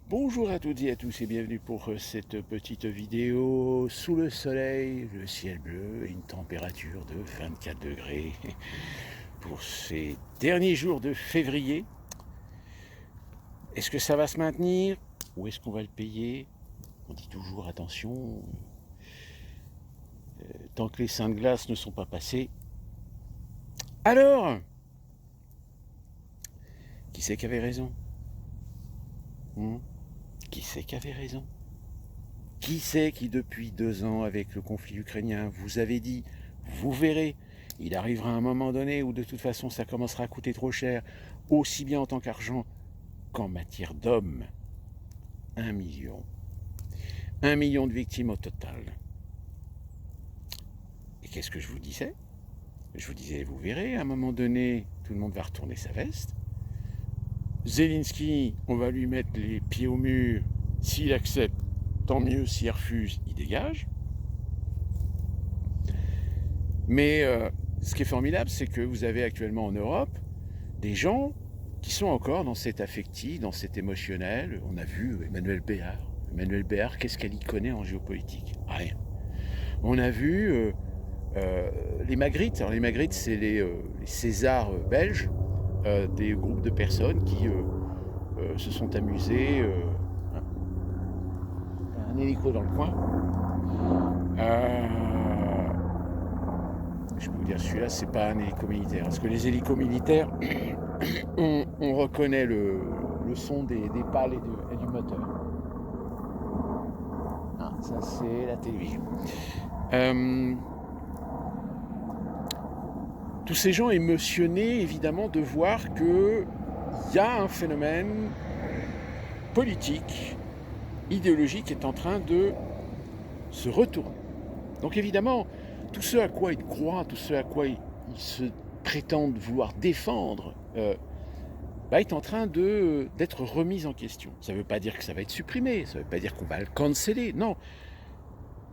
Bonjour à toutes et à tous et bienvenue pour cette petite vidéo sous le soleil, le ciel bleu et une température de 24 degrés pour ces derniers jours de février. Est-ce que ça va se maintenir ou est-ce qu'on va le payer? On dit toujours attention, tant que les seins de glace ne sont pas passés. Alors, qui c'est qui avait raison? Qui c'est qui avait raison? Qui c'est qui, depuis 2 ans, avec le conflit ukrainien, vous avait dit, vous verrez, il arrivera un moment donné où de toute façon ça commencera à coûter trop cher, aussi bien en tant qu'argent qu'en matière d'hommes. 1 million. 1 million de victimes au total. Et qu'est-ce que je vous disais? Je vous disais, vous verrez, à un moment donné, tout le monde va retourner sa veste. Zelensky, on va lui mettre les pieds au mur. S'il accepte, tant mieux. S'il refuse, il dégage. Mais ce qui est formidable, c'est que vous avez actuellement en Europe des gens qui sont encore dans cet affectif, dans cet émotionnel. On a vu Emmanuel Béard. Emmanuel Béard, qu'est-ce qu'elle y connaît en géopolitique? Rien. On a vu les Magritte. Alors les Magritte, c'est les Césars belges, des groupes de personnes qui se sont amusés. Un hélico dans le coin. Je peux vous dire, celui-là, c'est pas un hélico militaire. Parce que les hélicos militaires, on reconnaît le son des pales et du moteur. Ah, ça, c'est la télévision. Tous ces gens émotionnés, évidemment, de voir qu'il y a un phénomène politique, idéologique qui est en train de se retourner. Donc évidemment, tout ce à quoi ils croient, tout ce à quoi ils se prétendent vouloir défendre, est en train d'être remis en question. Ça ne veut pas dire que ça va être supprimé, ça ne veut pas dire qu'on va le canceller, non.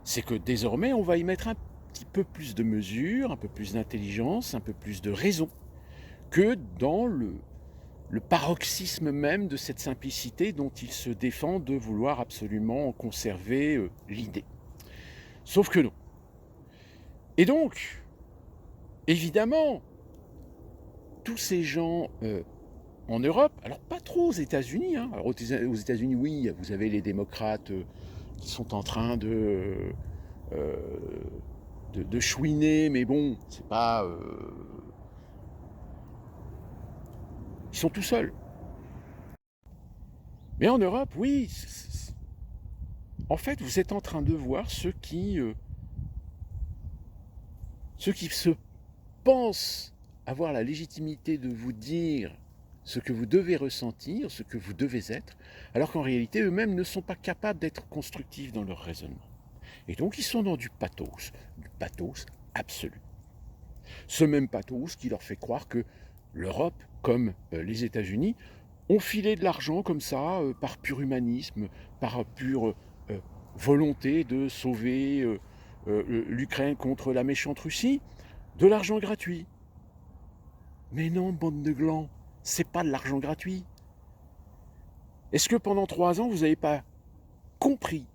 C'est que désormais, on va y mettre un petit peu plus de mesure, un peu plus d'intelligence, un peu plus de raison, que dans le paroxysme même de cette simplicité dont il se défend de vouloir absolument conserver l'idée. Sauf que non. Et donc, évidemment, tous ces gens en Europe, alors pas trop aux États-Unis, hein. Alors aux États-Unis, oui, vous avez les démocrates qui sont en train de chouiner, mais bon, c'est pas... ils sont tout seuls. Mais en Europe, oui, en fait, vous êtes en train de voir ceux qui se pensent avoir la légitimité de vous dire ce que vous devez ressentir, ce que vous devez être, alors qu'en réalité, eux-mêmes ne sont pas capables d'être constructifs dans leur raisonnement. Et donc, ils sont dans du pathos absolu. Ce même pathos qui leur fait croire que l'Europe, comme les États-Unis, ont filé de l'argent comme ça, par pur humanisme, par pure volonté de sauver l'Ukraine contre la méchante Russie, de l'argent gratuit. Mais non, bande de glands, c'est pas de l'argent gratuit. Est-ce que pendant 3 ans, vous n'avez pas compris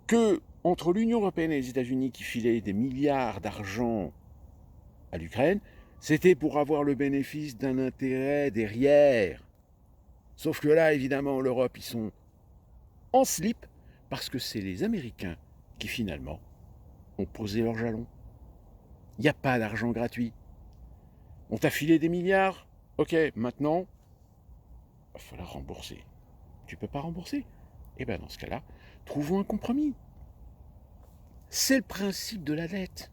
que entre l'Union européenne et les États-Unis qui filaient des milliards d'argent à l'Ukraine, c'était pour avoir le bénéfice d'un intérêt derrière? Sauf que là, évidemment, l'Europe, ils sont en slip parce que c'est les Américains qui, finalement, ont posé leurs jalons. Il n'y a pas d'argent gratuit. On t'a filé des milliards, ok, maintenant, il va falloir rembourser. Tu peux pas rembourser? Eh bien, dans ce cas-là, trouvons un compromis. C'est le principe de la dette.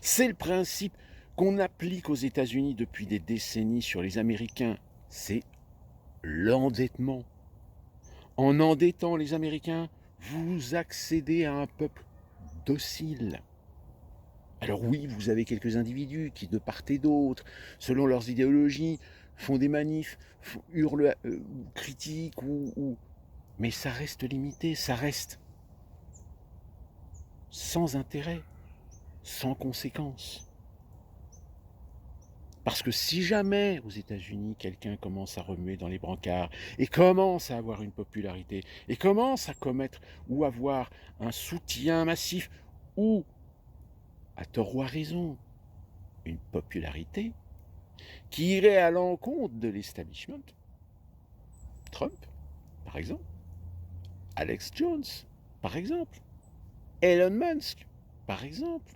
C'est le principe qu'on applique aux États-Unis depuis des décennies sur les Américains. C'est l'endettement. En endettant les Américains, vous accédez à un peuple docile. Alors oui, vous avez quelques individus qui, de part et d'autre, selon leurs idéologies, font des manifs, hurlent, critiquent, mais ça reste limité, ça reste sans intérêt, sans conséquence. Parce que si jamais aux États-Unis, quelqu'un commence à remuer dans les brancards et commence à avoir une popularité et commence à commettre ou avoir un soutien massif ou, à tort ou à raison, une popularité qui irait à l'encontre de l'establishment, Trump, par exemple, Alex Jones, par exemple, Elon Musk, par exemple,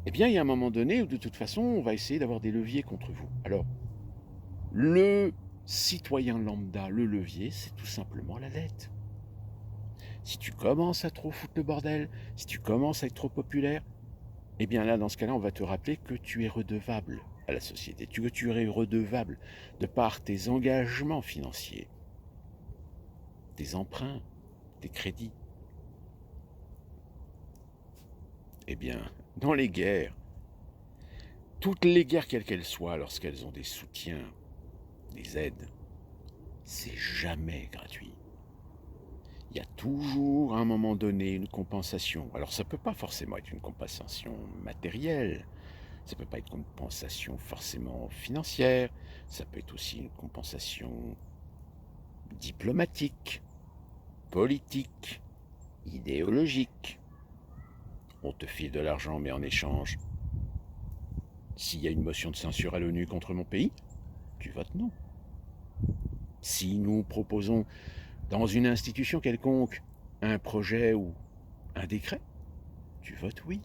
eh bien, il y a un moment donné où, de toute façon, on va essayer d'avoir des leviers contre vous. Alors, le citoyen lambda, le levier, c'est tout simplement la dette. Si tu commences à trop foutre le bordel, si tu commences à être trop populaire, eh bien là, dans ce cas-là, on va te rappeler que tu es redevable à la société, que tu es redevable de par tes engagements financiers, tes emprunts, tes crédits. Eh bien, dans les guerres, toutes les guerres quelles qu'elles soient, lorsqu'elles ont des soutiens, des aides, c'est jamais gratuit. Il y a toujours à un moment donné une compensation. Alors ça ne peut pas forcément être une compensation matérielle, ça ne peut pas être une compensation forcément financière, ça peut être aussi une compensation diplomatique, politique, idéologique. On te file de l'argent, mais en échange, s'il y a une motion de censure à l'ONU contre mon pays, tu votes non. Si nous proposons dans une institution quelconque un projet ou un décret, tu votes oui,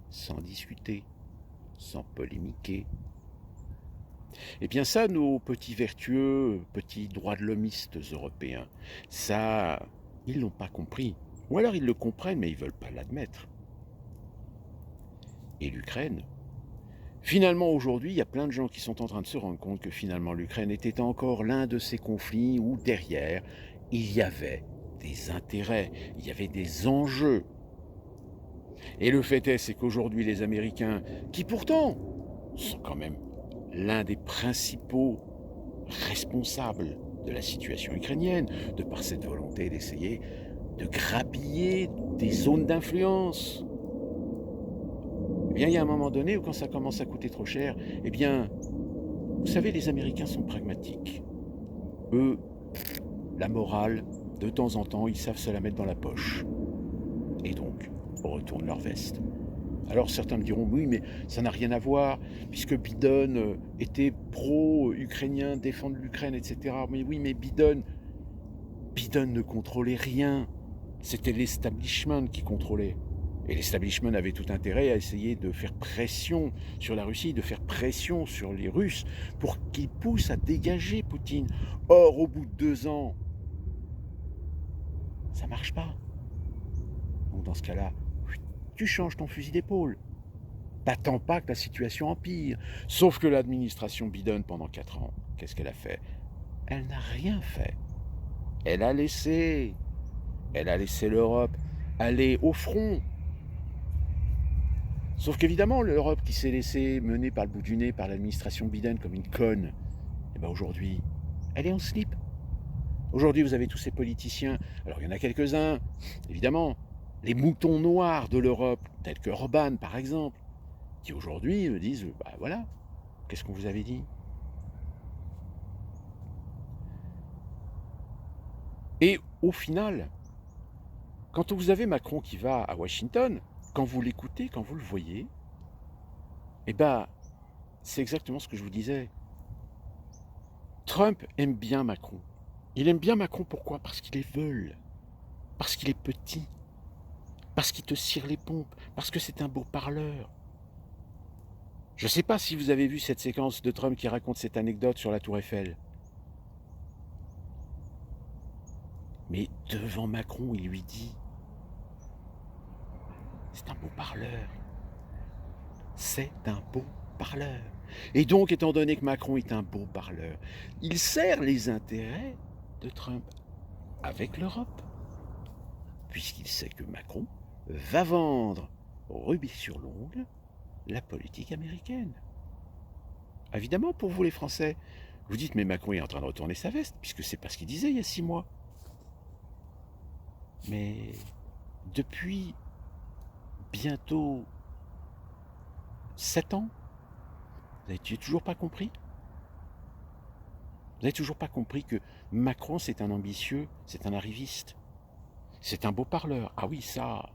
sans discuter, sans polémiquer. Eh bien ça, nos petits vertueux, petits droits de l'hommistes européens, ça, ils l'ont pas compris. Ou alors ils le comprennent, mais ils veulent pas l'admettre. Et l'Ukraine, finalement aujourd'hui, il y a plein de gens qui sont en train de se rendre compte que finalement l'Ukraine était encore l'un de ces conflits où derrière, il y avait des intérêts, il y avait des enjeux. Et le fait est, c'est qu'aujourd'hui les Américains, qui pourtant sont quand même l'un des principaux responsables de la situation ukrainienne, de par cette volonté d'essayer de grappiller des zones d'influence. Eh bien, il y a un moment donné où quand ça commence à coûter trop cher, eh bien, vous savez, les Américains sont pragmatiques. Eux, la morale, de temps en temps, ils savent se la mettre dans la poche. Et donc, retournent leur veste. Alors certains me diront, oui, mais ça n'a rien à voir, puisque Biden était pro-ukrainien, défendre l'Ukraine, etc. Mais oui, mais Biden ne contrôlait rien. C'était l'establishment qui contrôlait. Et l'establishment avait tout intérêt à essayer de faire pression sur la Russie, de faire pression sur les Russes pour qu'ils poussent à dégager Poutine. Or, au bout de 2 ans, ça ne marche pas. Donc dans ce cas-là, tu changes ton fusil d'épaule. T'attends pas que la situation empire. Sauf que l'administration Biden, pendant 4 ans, qu'est-ce qu'elle a fait? Elle n'a rien fait. Elle a laissé l'Europe aller au front. Sauf qu'évidemment, l'Europe qui s'est laissée mener par le bout du nez par l'administration Biden comme une conne, et ben aujourd'hui, elle est en slip. Aujourd'hui, vous avez tous ces politiciens. Alors, il y en a quelques-uns, évidemment, les moutons noirs de l'Europe, tels que Orban, par exemple, qui aujourd'hui me disent, bah voilà, qu'est-ce qu'on vous avait dit? Et au final, quand vous avez Macron qui va à Washington, quand vous l'écoutez, quand vous le voyez, eh ben, c'est exactement ce que je vous disais. Trump aime bien Macron. Il aime bien Macron, pourquoi? Parce qu'il est veule, parce qu'il est petit, parce qu'il te cire les pompes, parce que c'est un beau parleur. Je ne sais pas si vous avez vu cette séquence de Trump qui raconte cette anecdote sur la Tour Eiffel. Mais devant Macron, il lui dit, c'est un beau parleur. C'est un beau parleur. Et donc, étant donné que Macron est un beau parleur, il sert les intérêts de Trump avec l'Europe, puisqu'il sait que Macron va vendre rubis sur l'ongle la politique américaine. Évidemment, pour vous les Français, vous dites, mais Macron est en train de retourner sa veste, puisque c'est pas ce qu'il disait il y a 6 mois. Mais depuis bientôt 7 ans? Vous n'avez toujours pas compris? Vous n'avez toujours pas compris que Macron, c'est un ambitieux, c'est un arriviste, c'est un beau parleur. Ah oui, ça,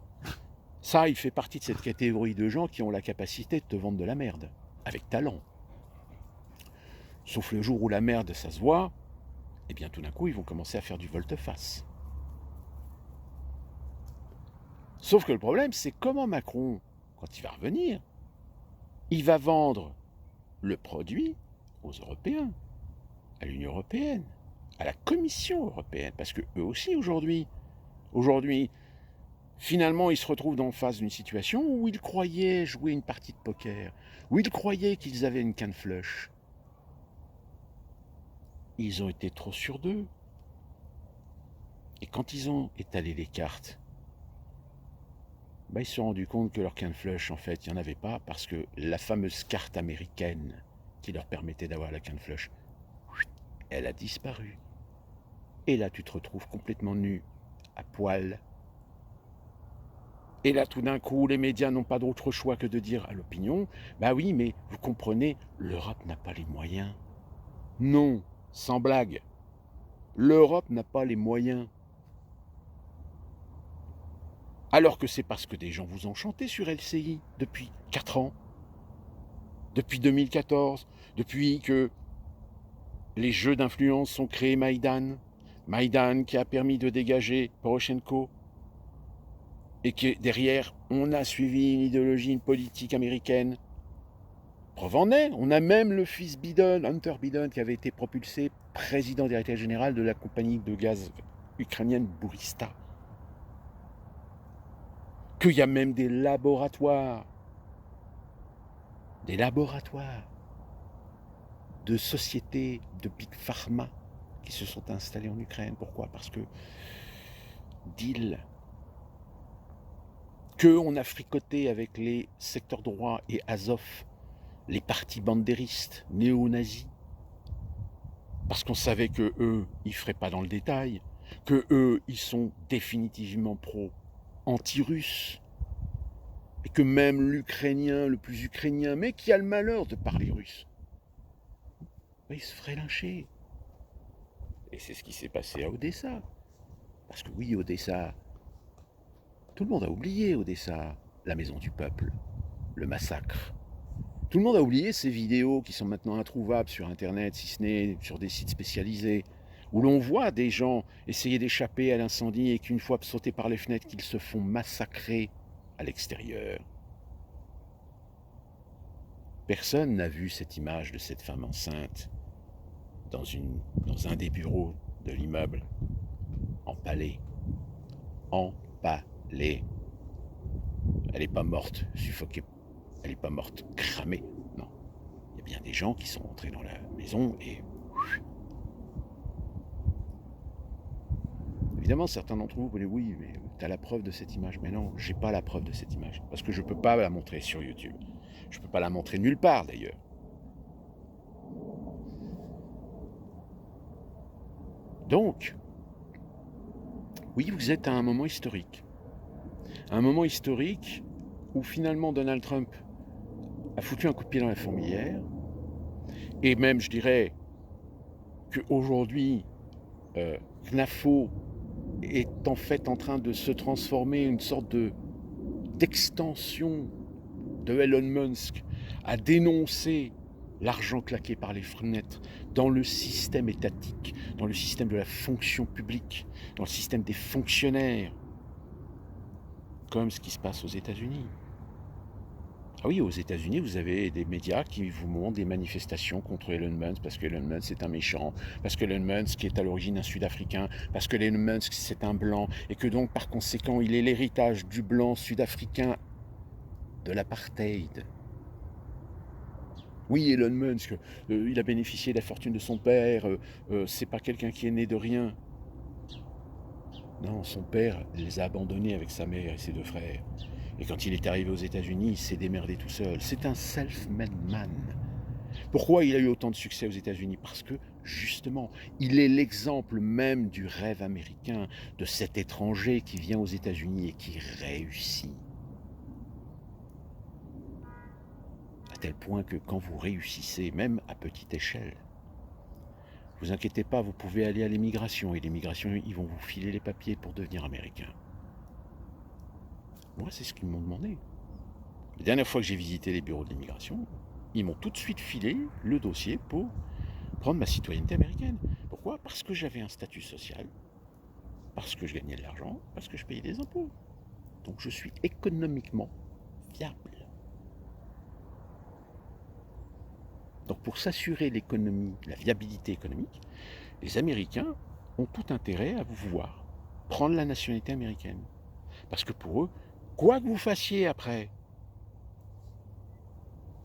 il fait partie de cette catégorie de gens qui ont la capacité de te vendre de la merde, avec talent. Sauf le jour où la merde, ça se voit, et bien tout d'un coup, ils vont commencer à faire du volte-face. Sauf que le problème, c'est comment Macron, quand il va revenir, il va vendre le produit aux Européens, à l'Union européenne, à la Commission européenne, parce que eux aussi aujourd'hui, finalement, ils se retrouvent en face d'une situation où ils croyaient jouer une partie de poker, où ils croyaient qu'ils avaient une canne flush. Ils ont été trop sûrs d'eux. Et quand ils ont étalé les cartes, ils se sont rendus compte que leur canne flush, en fait, il n'y en avait pas, parce que la fameuse carte américaine qui leur permettait d'avoir la canne flush, elle a disparu. Et là, tu te retrouves complètement nu, à poil. Et là, tout d'un coup, les médias n'ont pas d'autre choix que de dire à l'opinion, bah oui, mais vous comprenez, l'Europe n'a pas les moyens. Non, sans blague. L'Europe n'a pas les moyens. Alors que c'est parce que des gens vous ont chanté sur LCI depuis 4 ans, depuis 2014, depuis que les jeux d'influence sont créés Maïdan qui a permis de dégager Poroshenko, et que derrière, on a suivi une idéologie, une politique américaine. Preuve en est, on a même le fils Biden, Hunter Biden, qui avait été propulsé président directeur général de la compagnie de gaz ukrainienne Burisma. Qu'il y a même des laboratoires de sociétés de Big Pharma qui se sont installées en Ukraine. Pourquoi? Parce que deal qu'on a fricoté avec les secteurs droits et Azov, les partis bandéristes, néo-nazis, parce qu'on savait que eux, ils feraient pas dans le détail, que eux, ils sont définitivement pro-anti-russes, et que même l'Ukrainien, le plus ukrainien, mais qui a le malheur de parler russe, il se ferait lyncher. Et c'est ce qui s'est passé à Odessa. Parce que oui, Odessa, tout le monde a oublié Odessa, la maison du peuple, le massacre. Tout le monde a oublié ces vidéos qui sont maintenant introuvables sur Internet, si ce n'est sur des sites spécialisés, où l'on voit des gens essayer d'échapper à l'incendie et qu'une fois sautés par les fenêtres, qu'ils se font massacrer à l'extérieur. Personne n'a vu cette image de cette femme enceinte dans un des bureaux de l'immeuble, empalée. Empalée. Elle n'est pas morte suffoquée, elle n'est pas morte cramée, non. Il y a bien des gens qui sont entrés dans la maison et... Évidemment, certains d'entre vous disaient oui, mais tu as la preuve de cette image. Mais non, j'ai pas la preuve de cette image. Parce que je ne peux pas la montrer sur YouTube. Je ne peux pas la montrer nulle part d'ailleurs. Donc, oui, vous êtes à un moment historique. Un moment historique où finalement Donald Trump a foutu un coup de pied dans la fourmilière. Et même, je dirais, qu'aujourd'hui, CNAFO est en fait en train de se transformer en une sorte d'extension de Elon Musk à dénoncer l'argent claqué par les fenêtres dans le système étatique, dans le système de la fonction publique, dans le système des fonctionnaires, comme ce qui se passe aux États-Unis. Ah oui, aux États-Unis, vous avez des médias qui vous montrent des manifestations contre Elon Musk parce que Elon Musk c'est un méchant, parce que Elon Musk est à l'origine un Sud-Africain, parce que Elon Musk c'est un blanc et que donc par conséquent il est l'héritage du blanc sud-africain de l'apartheid. Oui, Elon Musk, il a bénéficié de la fortune de son père, c'est pas quelqu'un qui est né de rien. Non, son père les a abandonnés avec sa mère et ses 2 frères. Et quand il est arrivé aux États-Unis, il s'est démerdé tout seul. C'est un self-made man. Pourquoi il a eu autant de succès aux États-Unis? Parce que, justement, il est l'exemple même du rêve américain, de cet étranger qui vient aux États-Unis et qui réussit. tel point que quand vous réussissez, même à petite échelle, vous inquiétez pas, vous pouvez aller à l'immigration, et l'immigration, ils vont vous filer les papiers pour devenir américain. Moi, c'est ce qu'ils m'ont demandé. La dernière fois que j'ai visité les bureaux de l'immigration, ils m'ont tout de suite filé le dossier pour prendre ma citoyenneté américaine. Pourquoi? Parce que j'avais un statut social, parce que je gagnais de l'argent, parce que je payais des impôts. Donc je suis économiquement viable. Donc pour s'assurer l'économie, la viabilité économique, les Américains ont tout intérêt à vous voir prendre la nationalité américaine. Parce que pour eux, quoi que vous fassiez après,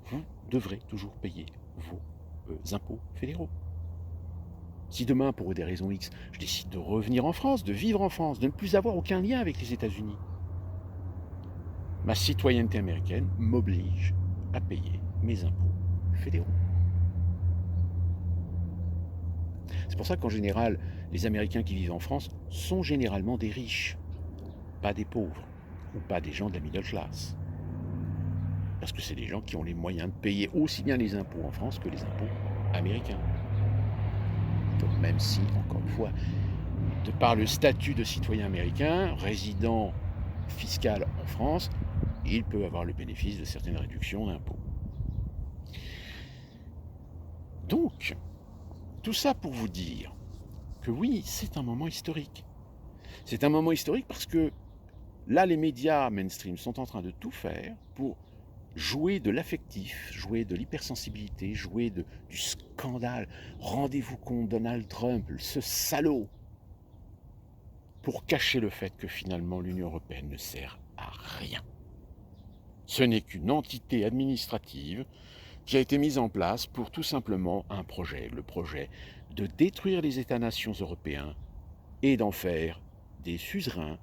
vous devrez toujours payer vos impôts fédéraux. Si demain, pour des raisons X, je décide de revenir en France, de vivre en France, de ne plus avoir aucun lien avec les États-Unis, ma citoyenneté américaine m'oblige à payer mes impôts fédéraux. C'est pour ça qu'en général, les Américains qui vivent en France sont généralement des riches, pas des pauvres, ou pas des gens de la middle class. Parce que c'est des gens qui ont les moyens de payer aussi bien les impôts en France que les impôts américains. Donc même si, encore une fois, de par le statut de citoyen américain, résident fiscal en France, il peut avoir le bénéfice de certaines réductions d'impôts. Donc, tout ça pour vous dire que oui, c'est un moment historique. C'est un moment historique parce que là, les médias mainstream sont en train de tout faire pour jouer de l'affectif, jouer de l'hypersensibilité, jouer du scandale. Rendez-vous compte, Donald Trump, ce salaud, pour cacher le fait que finalement l'Union européenne ne sert à rien. Ce n'est qu'une entité administrative qui a été mise en place pour tout simplement un projet, le projet de détruire les États-nations européens et d'en faire des suzerains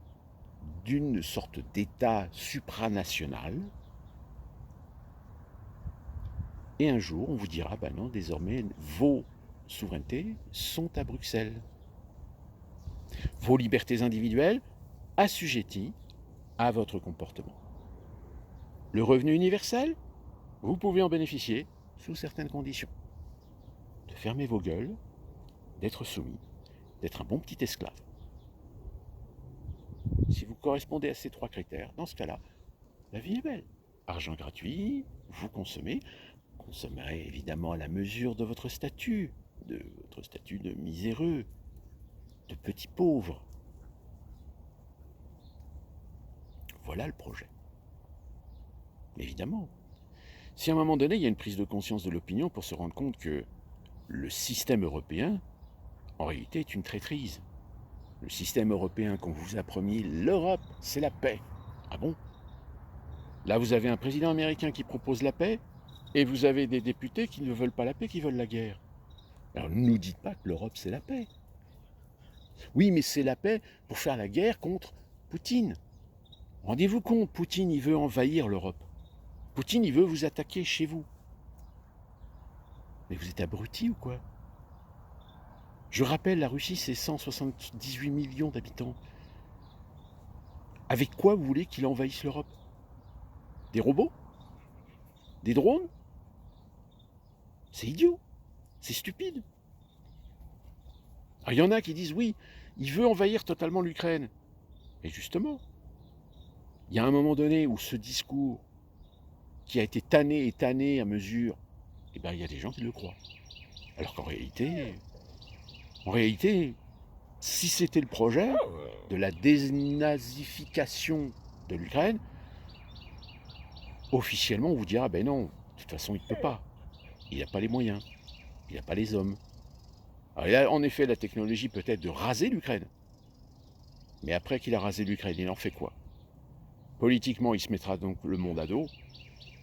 d'une sorte d'État supranational. Et un jour, on vous dira, ben non, désormais, vos souverainetés sont à Bruxelles. Vos libertés individuelles assujetties à votre comportement. Le revenu universel, vous pouvez en bénéficier sous certaines conditions. De fermer vos gueules, d'être soumis, d'être un bon petit esclave. Si vous correspondez à ces 3 critères, dans ce cas-là, la vie est belle. Argent gratuit, vous consommerez évidemment à la mesure de votre statut de miséreux, de petit pauvre. Voilà le projet. Mais évidemment, si à un moment donné, il y a une prise de conscience de l'opinion pour se rendre compte que le système européen, en réalité, est une traîtrise. Le système européen qu'on vous a promis, l'Europe, c'est la paix. Ah bon? Là, vous avez un président américain qui propose la paix, et vous avez des députés qui ne veulent pas la paix, qui veulent la guerre. Alors ne nous dites pas que l'Europe, c'est la paix. Oui, mais c'est la paix pour faire la guerre contre Poutine. Rendez-vous compte, Poutine, il veut envahir l'Europe. Poutine, il veut vous attaquer chez vous. Mais vous êtes abrutis ou quoi? Je rappelle, la Russie, c'est 178 millions d'habitants. Avec quoi vous voulez qu'il envahisse l'Europe? Des robots? Des drones? C'est idiot. C'est stupide. Alors, il y en a qui disent, oui, il veut envahir totalement l'Ukraine. Et justement, il y a un moment donné où ce discours, qui a été tanné et tanné à mesure, eh bien, il y a des gens qui le croient. Alors qu'en réalité, si c'était le projet de la dénazification de l'Ukraine, officiellement, on vous dira, ben non, de toute façon, il ne peut pas. Il n'a pas les moyens. Il n'a pas les hommes. Alors, il a en effet la technologie peut-être de raser l'Ukraine. Mais après qu'il a rasé l'Ukraine, il en fait quoi? Politiquement, il se mettra donc le monde à dos.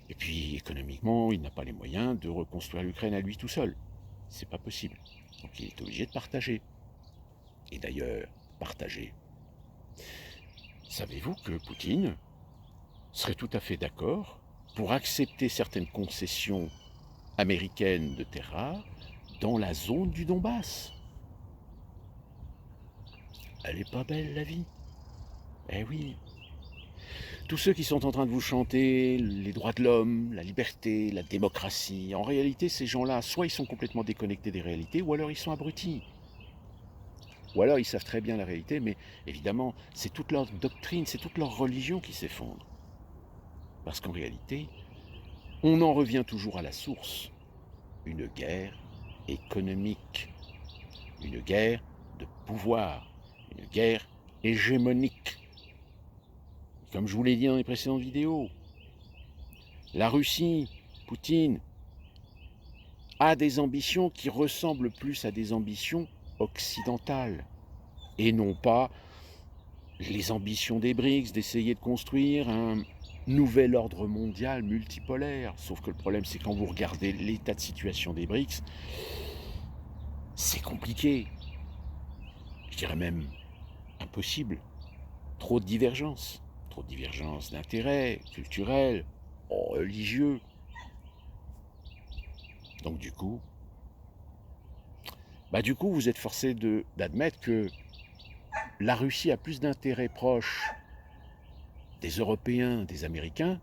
Et puis, économiquement, il n'a pas les moyens de reconstruire l'Ukraine à lui tout seul. C'est pas possible. Donc, il est obligé de partager. Et d'ailleurs, partager. Savez-vous que Poutine serait tout à fait d'accord pour accepter certaines concessions américaines de terres rares dans la zone du Donbass? Elle est pas belle, la vie. Eh oui. Tous ceux qui sont en train de vous chanter les droits de l'homme, la liberté, la démocratie, en réalité, ces gens-là, soit ils sont complètement déconnectés des réalités, ou alors ils sont abrutis. Ou alors ils savent très bien la réalité, mais évidemment, c'est toute leur doctrine, c'est toute leur religion qui s'effondre. Parce qu'en réalité, on en revient toujours à la source. Une guerre économique, une guerre de pouvoir, une guerre hégémonique. Comme je vous l'ai dit dans les précédentes vidéos, la Russie, Poutine, a des ambitions qui ressemblent plus à des ambitions occidentales, et non pas les ambitions des BRICS d'essayer de construire un nouvel ordre mondial multipolaire. Sauf que le problème, c'est quand vous regardez l'état de situation des BRICS, c'est compliqué. Je dirais même impossible. Trop de divergences d'intérêts culturels, religieux. Donc du coup, vous êtes forcé d'admettre que la Russie a plus d'intérêts proches des Européens, des Américains,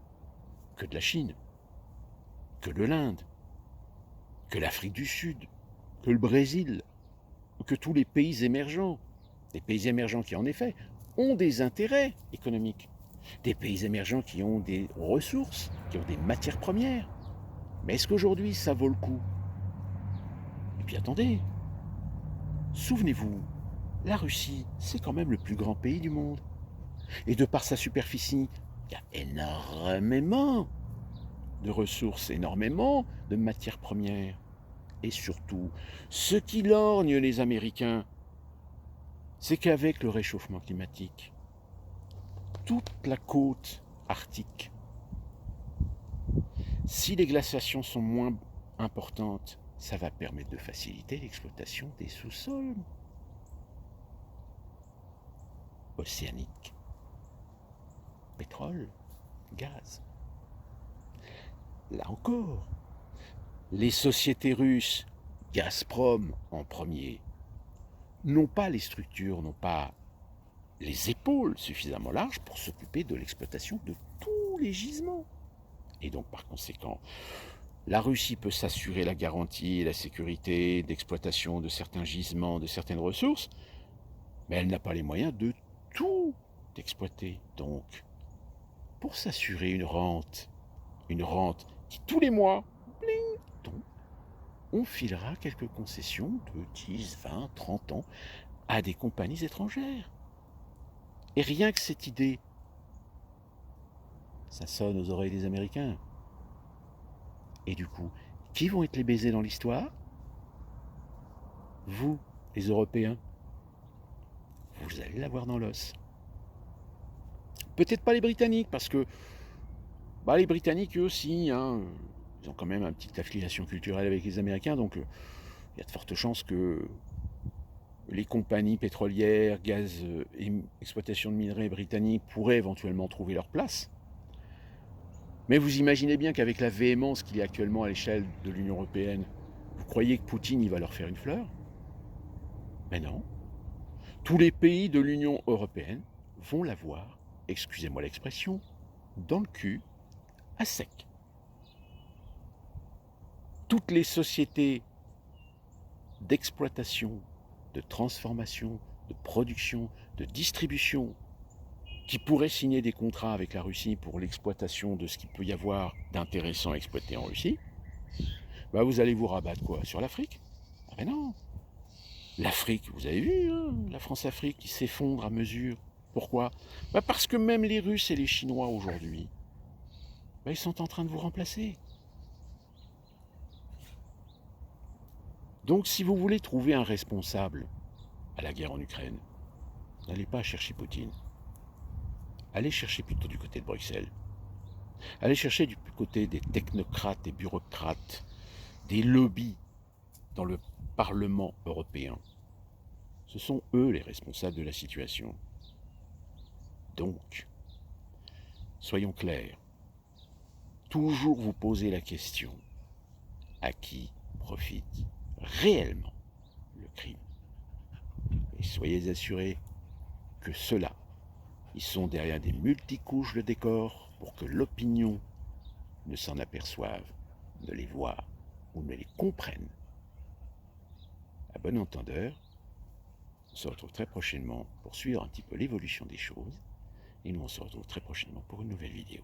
que de la Chine, que de l'Inde, que l'Afrique du Sud, que le Brésil, que tous les pays émergents. Des pays émergents qui, en effet, ont des intérêts économiques. Des pays émergents qui ont des ressources, qui ont des matières premières. Mais est-ce qu'aujourd'hui, ça vaut le coup? Et puis attendez, souvenez-vous, la Russie, c'est quand même le plus grand pays du monde. Et de par sa superficie, il y a énormément de ressources, énormément de matières premières. Et surtout, ce qui lorgne les Américains, c'est qu'avec le réchauffement climatique, toute la côte arctique, si les glaciations sont moins importantes, ça va permettre de faciliter l'exploitation des sous-sols océaniques. Pétrole, gaz. Là encore, les sociétés russes, Gazprom en premier, n'ont pas les structures, n'ont pas les épaules suffisamment larges pour s'occuper de l'exploitation de tous les gisements. Et donc par conséquent, la Russie peut s'assurer la garantie et la sécurité d'exploitation de certains gisements, de certaines ressources, mais elle n'a pas les moyens de tout exploiter. Donc, pour s'assurer une rente qui tous les mois, bling, on filera quelques concessions de 10, 20, 30 ans à des compagnies étrangères. Et rien que cette idée, ça sonne aux oreilles des Américains. Et du coup, qui vont être les baisers dans l'histoire? Vous, les Européens. Vous allez l'avoir dans l'os. Peut-être pas les Britanniques, parce que les Britanniques, eux aussi, hein, ils ont quand même une petite affiliation culturelle avec les Américains, donc il y a de fortes chances que les compagnies pétrolières, gaz et exploitation de minerais britanniques pourraient éventuellement trouver leur place. Mais vous imaginez bien qu'avec la véhémence qu'il y a actuellement à l'échelle de l'Union européenne, vous croyez que Poutine il va leur faire une fleur? Mais non. Tous les pays de l'Union européenne vont l'avoir, excusez-moi l'expression, dans le cul, à sec. Toutes les sociétés d'exploitation, de transformation, de production, de distribution, qui pourraient signer des contrats avec la Russie pour l'exploitation de ce qu'il peut y avoir d'intéressant à exploiter en Russie, vous allez vous rabattre quoi? Sur l'Afrique? Ah ben non. L'Afrique, vous avez vu, hein, la France-Afrique qui s'effondre à mesure. Pourquoi? Parce que même les Russes et les Chinois aujourd'hui, ils sont en train de vous remplacer. Donc si vous voulez trouver un responsable à la guerre en Ukraine, n'allez pas chercher Poutine. Allez chercher plutôt du côté de Bruxelles. Allez chercher du côté des technocrates, des bureaucrates, des lobbies dans le Parlement européen. Ce sont eux les responsables de la situation. Donc, soyons clairs, toujours vous poser la question, à qui profite réellement le crime? Et soyez assurés que cela Ils sont derrière des multicouches de décor pour que l'opinion ne s'en aperçoive, ne les voie ou ne les comprenne. À bon entendeur, on se retrouve très prochainement pour suivre un petit peu l'évolution des choses. Et nous on se retrouve très prochainement pour une nouvelle vidéo.